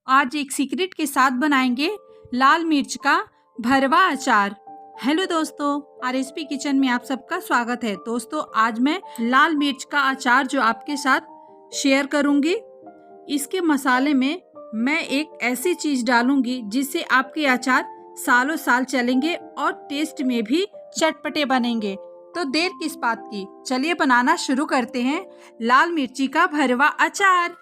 आज एक सीक्रेट के साथ बनाएंगे लाल मिर्च का भरवा अचार। हेलो दोस्तों, आरएसपी किचन में आप सबका स्वागत है। दोस्तों, आज मैं लाल मिर्च का अचार जो आपके साथ शेयर करूंगी। इसके मसाले में मैं एक ऐसी चीज डालूंगी जिससे आपके अचार सालों साल चलेंगे और टेस्ट में भी चटपटे बनेंगे। तो देर किस बात की, चलिए बनाना शुरू करते हैं लाल मिर्ची का भरवा अचार।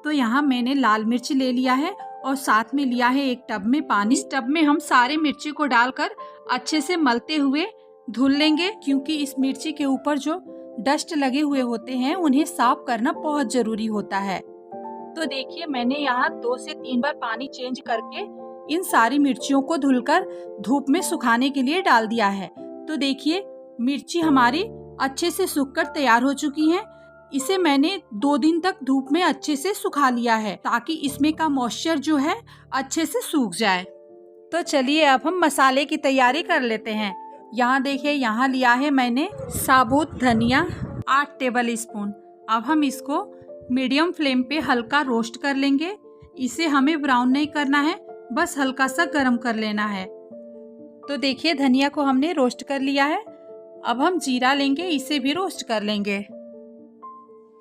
तो यहाँ मैंने लाल मिर्च ले लिया है और साथ में लिया है एक टब में पानी। इस टब में हम सारे मिर्ची को डालकर अच्छे से मलते हुए धुल लेंगे, क्योंकि इस मिर्ची के ऊपर जो डस्ट लगे हुए होते हैं उन्हें साफ करना बहुत जरूरी होता है। तो देखिए, मैंने यहाँ 2 से 3 बार पानी चेंज करके इन सारी मिर्चियों को धुलकर धूप में सुखाने के लिए डाल दिया है। तो देखिए, मिर्ची हमारी अच्छे से सूखकर तैयार हो चुकी हैं। इसे मैंने 2 दिन तक धूप में अच्छे से सुखा लिया है ताकि इसमें का मॉइस्चर जो है अच्छे से सूख जाए। तो चलिए अब हम मसाले की तैयारी कर लेते हैं। यहाँ देखिए, यहाँ लिया है मैंने साबुत धनिया 8 टेबल स्पून। अब हम इसको मीडियम फ्लेम पे हल्का रोस्ट कर लेंगे। इसे हमें ब्राउन नहीं करना है, बस हल्का सा गर्म कर लेना है। तो देखिए, धनिया को हमने रोस्ट कर लिया है। अब हम जीरा लेंगे, इसे भी रोस्ट कर लेंगे।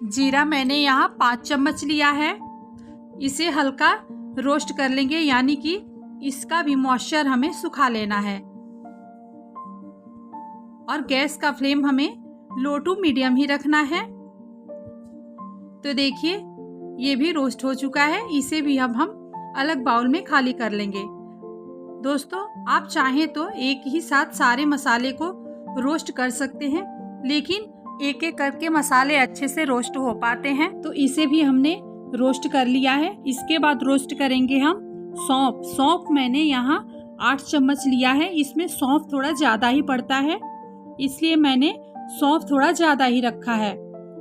जीरा मैंने यहाँ 5 चम्मच लिया है। इसे हल्का रोस्ट कर लेंगे, यानी कि इसका भी मॉइस्चर हमें सुखा लेना है। और गैस का फ्लेम हमें लो टू मीडियम ही रखना है। तो देखिए, ये भी रोस्ट हो चुका है। इसे भी अब हम अलग बाउल में खाली कर लेंगे। दोस्तों, आप चाहें तो एक ही साथ सारे मसाले को रोस्ट कर सकते हैं, लेकिन एक एक करके मसाले अच्छे से रोस्ट हो पाते हैं। तो इसे भी हमने रोस्ट कर लिया है। इसके बाद रोस्ट करेंगे हम सौंफ। सौंफ मैंने यहाँ 8 चम्मच लिया है। इसमें सौंफ थोड़ा ज़्यादा ही पड़ता है, इसलिए मैंने सौंफ थोड़ा ज़्यादा ही रखा है।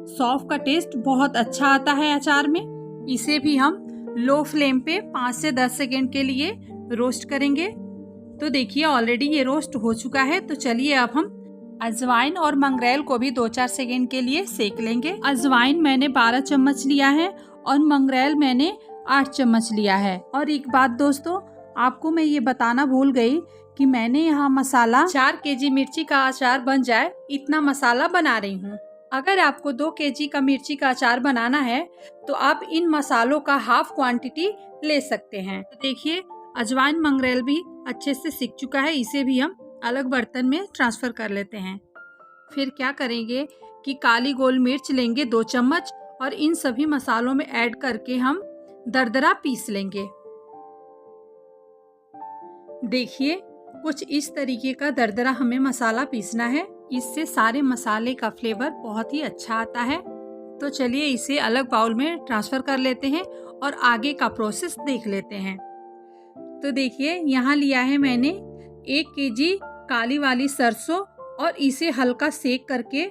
सौंफ का टेस्ट बहुत अच्छा आता है अचार में। इसे भी हम लो फ्लेम पे 5 से 10 सेकेंड के लिए रोस्ट करेंगे। तो देखिए, ऑलरेडी ये रोस्ट हो चुका है। तो चलिए अब हम अजवाइन और मंगरेल को भी 2-4 सेकेंड के लिए सेक लेंगे। अजवाइन मैंने 12 चम्मच लिया है और मंगरेल मैंने 8 चम्मच लिया है। और एक बात दोस्तों, आपको मैं ये बताना भूल गई कि मैंने यहाँ मसाला 4 केजी मिर्ची का अचार बन जाए इतना मसाला बना रही हूँ। अगर आपको 2 केजी का मिर्ची का अचार बनाना है तो आप इन मसालों का हाफ क्वांटिटी ले सकते हैं। तो देखिए, अजवाइन मंगरेल भी अच्छे से सिक चुका है। इसे भी हम अलग बर्तन में ट्रांसफ़र कर लेते हैं। फिर क्या करेंगे कि काली गोल मिर्च लेंगे 2 चम्मच और इन सभी मसालों में ऐड करके हम दरदरा पीस लेंगे। देखिए, कुछ इस तरीके का दरदरा हमें मसाला पीसना है। इससे सारे मसाले का फ्लेवर बहुत ही अच्छा आता है। तो चलिए इसे अलग बाउल में ट्रांसफ़र कर लेते हैं और आगे का प्रोसेस देख लेते हैं। तो देखिए, यहाँ लिया है मैंने 1 केजी काली वाली सरसों और इसे हल्का सेक करके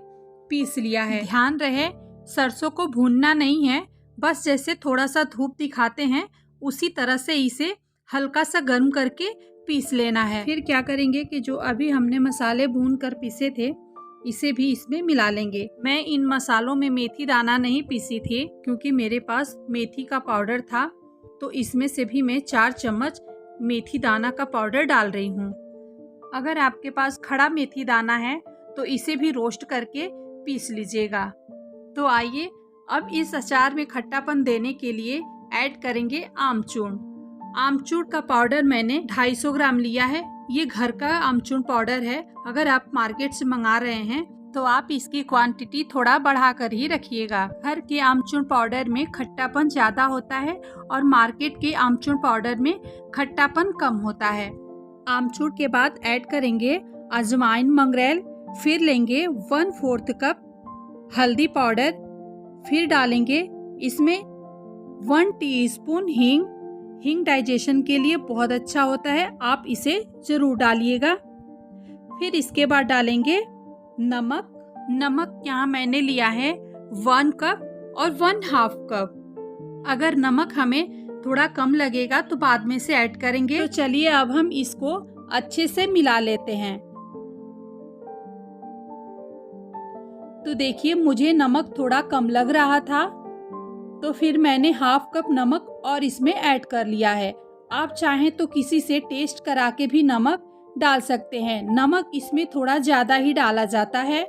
पीस लिया है। ध्यान रहे, सरसों को भूनना नहीं है, बस जैसे थोड़ा सा धूप दिखाते हैं उसी तरह से इसे हल्का सा गर्म करके पीस लेना है। फिर क्या करेंगे कि जो अभी हमने मसाले भून कर पीसे थे इसे भी इसमें मिला लेंगे। मैं इन मसालों में मेथी दाना नहीं पीसी थी, क्योंकि मेरे पास मेथी का पाउडर था। तो इसमें से भी मैं 4 चम्मच मेथी दाना का पाउडर डाल रही हूँ। अगर आपके पास खड़ा मेथी दाना है तो इसे भी रोस्ट करके पीस लीजिएगा। तो आइए अब इस अचार में खट्टापन देने के लिए ऐड करेंगे आमचूर। आमचूर का पाउडर मैंने 250 ग्राम लिया है। ये घर का आमचूर पाउडर है। अगर आप मार्केट से मंगा रहे हैं तो आप इसकी क्वांटिटी थोड़ा बढ़ाकर ही रखिएगा। घर के आमचूर पाउडर में खट्टापन ज़्यादा होता है और मार्केट के आमचूर पाउडर में खट्टापन कम होता है। आमचूर के बाद ऐड करेंगे अजवाइन मंगरेल। फिर लेंगे 1/4 कप हल्दी पाउडर। फिर डालेंगे इसमें 1 टीस्पून हींग। हींग डाइजेशन के लिए बहुत अच्छा होता है, आप इसे जरूर डालिएगा। फिर इसके बाद डालेंगे नमक। नमक यहाँ मैंने लिया है 1 कप और 1/2 कप। अगर नमक हमें थोड़ा कम लगेगा तो बाद में से ऐड करेंगे। तो चलिए अब हम इसको अच्छे से मिला लेते हैं। तो देखिए, मुझे नमक थोड़ा कम लग रहा था, तो फिर मैंने हाफ कप नमक और इसमें ऐड कर लिया है। आप चाहें तो किसी से टेस्ट करा के भी नमक डाल सकते हैं। नमक इसमें थोड़ा ज़्यादा ही डाला जाता है।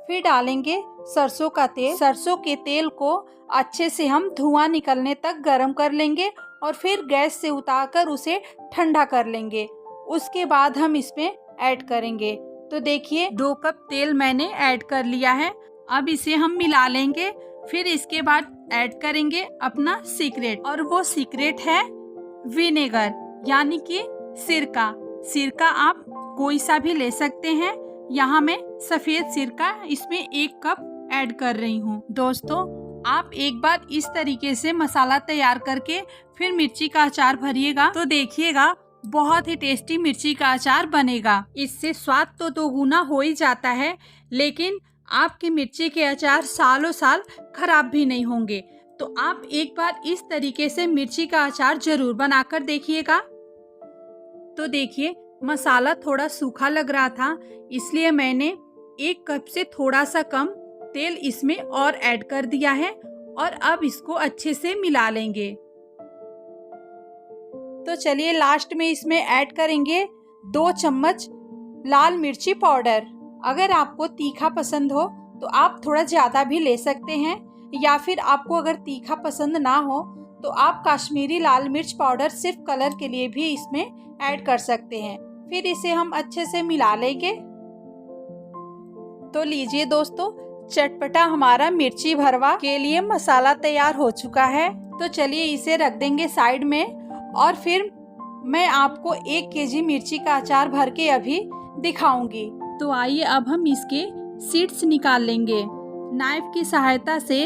फिर डालेंगे सरसों का तेल। सरसों के तेल को अच्छे से हम धुआं निकलने तक गरम कर लेंगे और फिर गैस से उतारकर उसे ठंडा कर लेंगे। उसके बाद हम इसमें ऐड करेंगे। तो देखिए 2 कप तेल मैंने ऐड कर लिया है। अब इसे हम मिला लेंगे। फिर इसके बाद ऐड करेंगे अपना सीक्रेट, और वो सीक्रेट है विनेगर यानी कि सिरका। सिरका आप कोई सा भी ले सकते हैं। यहाँ मैं सफ़ेद सिरका इसमें 1 कप ऐड कर रही हूँ। दोस्तों, आप एक बार इस तरीके से मसाला तैयार करके फिर मिर्ची का अचार भरिएगा तो देखिएगा बहुत ही टेस्टी मिर्ची का अचार बनेगा। इससे स्वाद तो दोगुना हो ही जाता है, लेकिन आपके मिर्ची के अचार सालों साल खराब भी नहीं होंगे। तो आप एक बार इस तरीके से मिर्ची का अचार जरूर बनाकर देखिएगा। तो देखिए मसाला थोड़ा सूखा लग रहा था, इसलिए मैंने 1 कप से थोड़ा सा कम तेल इसमें और ऐड कर दिया है और अब इसको अच्छे से मिला लेंगे। तो चलिए लास्ट में इसमें ऐड करेंगे 2 चम्मच लाल मिर्ची पाउडर। अगर आपको तीखा पसंद हो तो आप थोड़ा ज़्यादा भी ले सकते हैं, या फिर आपको अगर तीखा पसंद ना हो तो आप कश्मीरी लाल मिर्च पाउडर सिर्फ कलर के लिए भी इसमें ऐड कर सकते हैं। फिर इसे हम अच्छे से मिला लेंगे। तो लीजिए दोस्तों, चटपटा हमारा मिर्ची भरवा के लिए मसाला तैयार हो चुका है। तो चलिए इसे रख देंगे साइड में, और फिर मैं आपको 1 केजी मिर्ची का अचार भर के अभी दिखाऊंगी। तो आइए अब हम इसके सीड्स निकाल लेंगे। नाइफ की सहायता से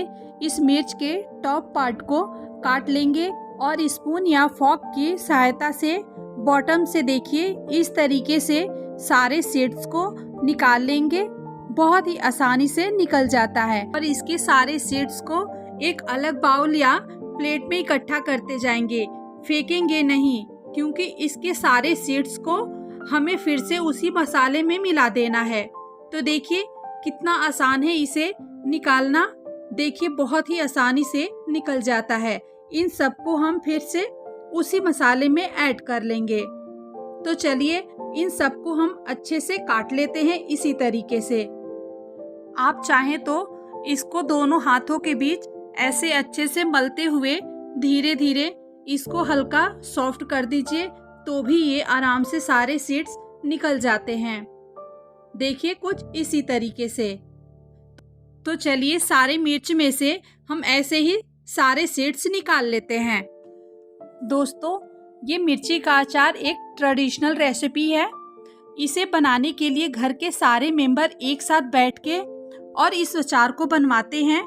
इस मिर्च के टॉप पार्ट को काट लेंगे और स्पून या फॉर्क की सहायता से बॉटम से देखिए इस तरीके से सारे सीड्स को निकाल लेंगे। बहुत ही आसानी से निकल जाता है। और इसके सारे सीड्स को एक अलग बाउल या प्लेट में इकट्ठा करते जाएंगे, फेंकेंगे नहीं, क्योंकि इसके सारे सीड्स को हमें फिर से उसी मसाले में मिला देना है। तो देखिए कितना आसान है इसे निकालना। देखिए बहुत ही आसानी से निकल जाता है। इन सबको हम फिर से उसी मसाले में ऐड कर लेंगे। तो चलिए इन सबको हम अच्छे से काट लेते हैं इसी तरीके से। आप चाहें तो इसको दोनों हाथों के बीच ऐसे अच्छे से मलते हुए धीरे धीरे इसको हल्का सॉफ्ट कर दीजिए, तो भी ये आराम से सारे सीड्स निकल जाते हैं। देखिए कुछ इसी तरीके से। तो चलिए सारे मिर्च में से हम ऐसे ही सारे सीड्स निकाल लेते हैं। दोस्तों, ये मिर्ची का अचार एक ट्रेडिशनल रेसिपी है। इसे बनाने के लिए घर के सारे मेंबर एक साथ बैठ के और इस अचार को बनवाते हैं,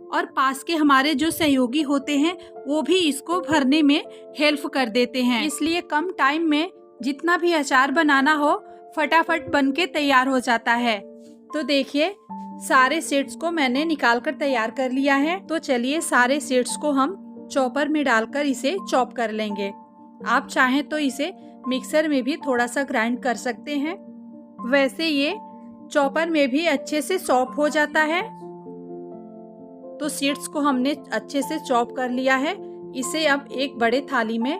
और पास के हमारे जो सहयोगी होते हैं वो भी इसको भरने में हेल्प कर देते हैं। इसलिए कम टाइम में जितना भी अचार बनाना हो फटाफट बन के तैयार हो जाता है। तो देखिए सारे सीड्स को मैंने निकाल कर तैयार कर लिया है। तो चलिए सारे सीड्स को हम चॉपर में डालकर इसे चॉप कर लेंगे। आप चाहें तो इसे मिक्सर में भी थोड़ा सा ग्राइंड कर सकते हैं, वैसे ये चॉपर में भी अच्छे से चॉप हो जाता है। तो सीड्स को हमने अच्छे से चॉप कर लिया है। इसे अब एक बड़े थाली में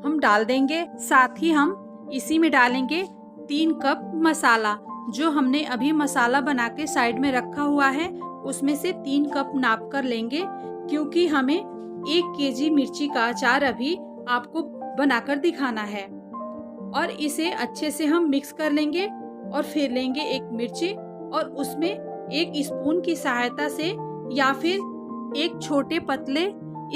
हम डाल देंगे। साथ ही हम इसी में डालेंगे 3 कप मसाला। जो हमने अभी मसाला बना के साइड में रखा हुआ है उसमें से 3 कप नाप कर लेंगे, क्योंकि हमें 1 केजी मिर्ची का अचार अभी आपको बनाकर दिखाना है। और इसे अच्छे से हम मिक्स कर लेंगे और फिर लेंगे एक मिर्ची और उसमें 1 स्पून की सहायता से या फिर एक छोटे पतले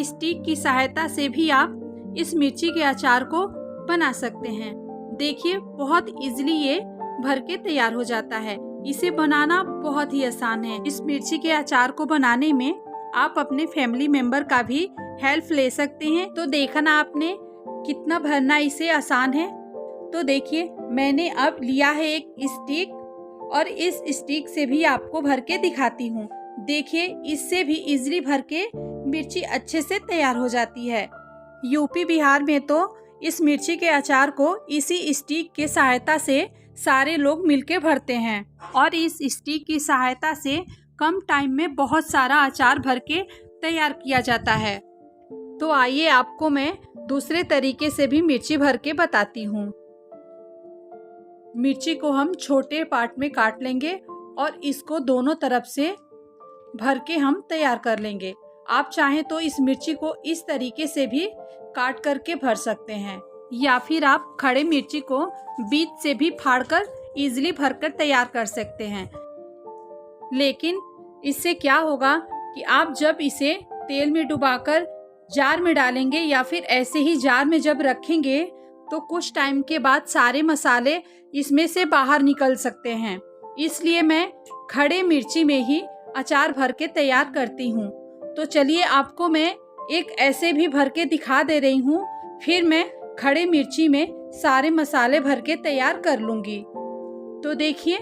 स्टिक की सहायता से भी आप इस मिर्ची के अचार को बना सकते हैं। देखिए बहुत इजीली ये भर के तैयार हो जाता है। इसे बनाना बहुत ही आसान है। इस मिर्ची के अचार को बनाने में आप अपने फैमिली मेंबर का भी हेल्प ले सकते हैं। तो देखा ना आपने कितना भरना इसे आसान है। तो देखिए मैंने अब लिया है एक स्टिक और इस स्टिक से भी आपको भर के दिखाती हूँ। देखिए इससे भी इजीली भर के मिर्ची अच्छे से तैयार हो जाती है। यूपी बिहार में तो इस मिर्ची के अचार को इसी स्टिक के सहायता से सारे लोग मिलके भरते हैं और इस स्टिक की सहायता से कम टाइम में बहुत सारा अचार भर के तैयार किया जाता है। तो आइए आपको मैं दूसरे तरीके से भी मिर्ची भर के बताती हूँ। मिर्ची को हम छोटे पार्ट में काट लेंगे और इसको दोनों तरफ से भर के हम तैयार कर लेंगे। आप चाहें तो इस मिर्ची को इस तरीके से भी काट करके भर सकते हैं, या फिर आप खड़े मिर्ची को बीच से भी फाड़कर इजीली भरकर तैयार कर सकते हैं। लेकिन इससे क्या होगा कि आप जब इसे तेल में डुबाकर जार में डालेंगे या फिर ऐसे ही जार में जब रखेंगे तो कुछ टाइम के बाद सारे मसाले इसमें से बाहर निकल सकते हैं। इसलिए मैं खड़े मिर्ची में ही अचार भर के तैयार करती हूँ। तो चलिए आपको मैं एक ऐसे भी भर के दिखा दे रही हूँ, फिर मैं खड़े मिर्ची में सारे मसाले भर के तैयार कर लूँगी। तो देखिए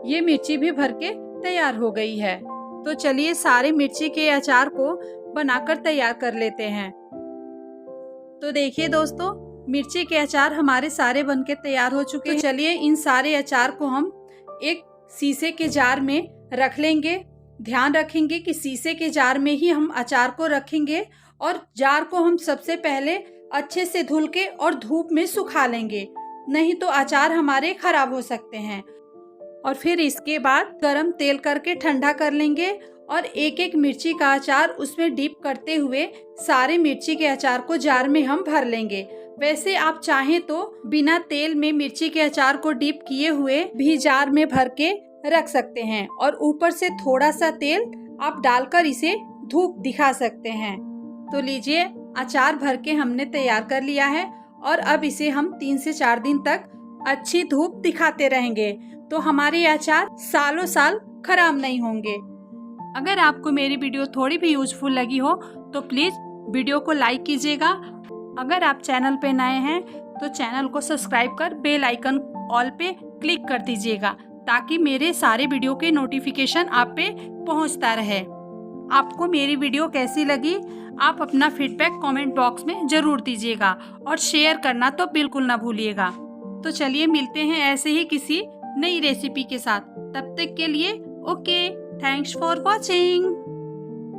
ये मिर्ची भी भर के तैयार हो गई है। तो चलिए सारे मिर्ची के अचार को बनाकर तैयार कर लेते हैं। तो देखिए दोस्तों, मिर्ची के अचार हमारे सारे बनके तैयार हो चुके हैं। चलिए इन सारे अचार को हम एक शीशे के जार में रख लेंगे। ध्यान रखेंगे कि शीशे के जार में ही हम अचार को रखेंगे और जार को हम सबसे पहले अच्छे से धुल के और धूप में सुखा लेंगे, नहीं तो अचार हमारे खराब हो सकते हैं। और फिर इसके बाद गरम तेल करके ठंडा कर लेंगे और एक एक मिर्ची का अचार उसमें डीप करते हुए सारे मिर्ची के अचार को जार में हम भर लेंगे। वैसे आप चाहें तो बिना तेल में मिर्ची के अचार को डीप किए हुए भी जार में भर के रख सकते हैं और ऊपर से थोड़ा सा तेल आप डालकर इसे धूप दिखा सकते हैं। तो लीजिए अचार भर के हमने तैयार कर लिया है और अब इसे हम 3 से 4 दिन तक अच्छी धूप दिखाते रहेंगे, तो हमारे अचार सालों साल खराब नहीं होंगे। अगर आपको मेरी वीडियो थोड़ी भी यूजफुल लगी हो तो प्लीज़ वीडियो को लाइक कीजिएगा। अगर आप चैनल पे नए हैं तो चैनल को सब्सक्राइब कर बेल आइकन ऑल पे क्लिक कर दीजिएगा, ताकि मेरे सारे वीडियो के नोटिफिकेशन आप पे पहुंचता रहे। आपको मेरी वीडियो कैसी लगी आप अपना फीडबैक कमेंट बॉक्स में ज़रूर दीजिएगा और शेयर करना तो बिल्कुल ना भूलिएगा। तो चलिए मिलते हैं ऐसे ही किसी नई रेसिपी के साथ। तब तक के लिए ओके, थैंक्स फॉर वॉचिंग।